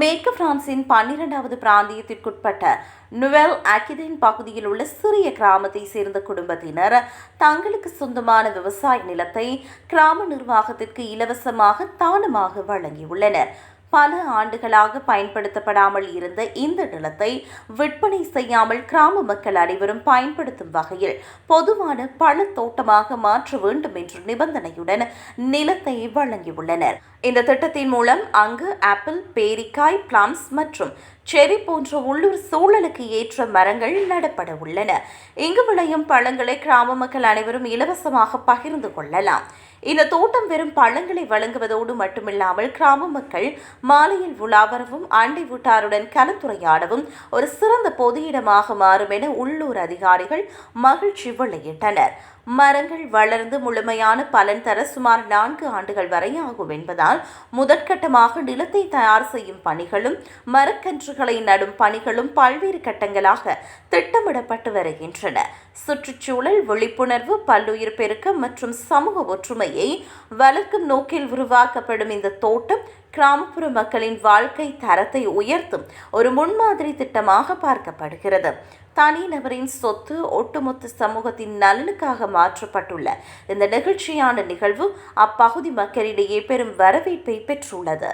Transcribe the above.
மேற்கு பிரான்சின் 12வது பிராந்தியத்திற்குட்பட்ட நுவெல் அக்விதைன் பகுதியில் உள்ள சிறிய கிராமத்தை சேர்ந்த குடும்பத்தினர் தங்களுக்கு சொந்தமான விவசாய நிலத்தை கிராம நிர்வாகத்திற்கு இலவசமாக தானமாக வழங்கியுள்ளனர். பல ஆண்டுகளாக பயன்படுத்தப்படாமல் இருந்த இந்த நிலத்தை விற்பனை செய்யாமல் கிராம மக்கள் அனைவரும் பயன்படுத்தும் வகையில் பொதுவான பழத்தோட்டமாக மாற்ற வேண்டும் என்ற நிபந்தனையுடன் நிலத்தை வழங்கியுள்ளனர். இந்த திட்டத்தின் மூலம் அங்கு ஆப்பிள், பேரிக்காய், பிளம்ஸ் மற்றும் செரி போன்ற உள்ளூர் சூழலுக்கு ஏற்ற மரங்கள் நடப்பட உள்ளன. இங்கு விளையும் பழங்களை கிராம மக்கள் அனைவரும் இலவசமாக பகிர்ந்து கொள்ளலாம். இந்த தோட்டம் வெறும் பழங்களை வழங்குவதோடு மட்டுமில்லாமல் கிராம மக்கள் மாலையில் உலாவரவும் அண்டை வீட்டாருடன் கலந்துரையாடவும் ஒரு சிறந்த பொது இடமாக மாறும் என உள்ளூர் அதிகாரிகள் மகிழ்ச்சி வெளியிட்டனர். மரங்கள் வளர்ந்து முழுமையான பலன் தர சுமார் 4 ஆண்டுகள் வரை ஆகும் என்பதால் முதற்கட்டமாக நிலத்தை தயார் செய்யும் பணிகளும் மரக்கன்றுகளை நடும் பணிகளும் பல்வேறு கட்டங்களாக திட்டமிடப்பட்டு வருகின்றன. சுற்றுச்சூழல் விழிப்புணர்வு, பல்லுயிர் பெருக்கம் மற்றும் சமூக ஒற்றுமையை வளர்க்கும் நோக்கில் உருவாக்கப்படும் இந்த தோட்டம் கிராமப்புற மக்களின் வாழ்க்கை தரத்தை உயர்த்தும் ஒரு முன்மாதிரி திட்டமாக பார்க்கப்படுகிறது. தனிநபரின் சொத்து ஒட்டுமொத்த சமூகத்தின் நலனுக்காக மாற்றப்பட்டுள்ள இந்த நெகிழ்ச்சியான நிகழ்வு அப்பகுதி மக்களிடையே பெரும் வரவேற்பை பெற்றுள்ளது.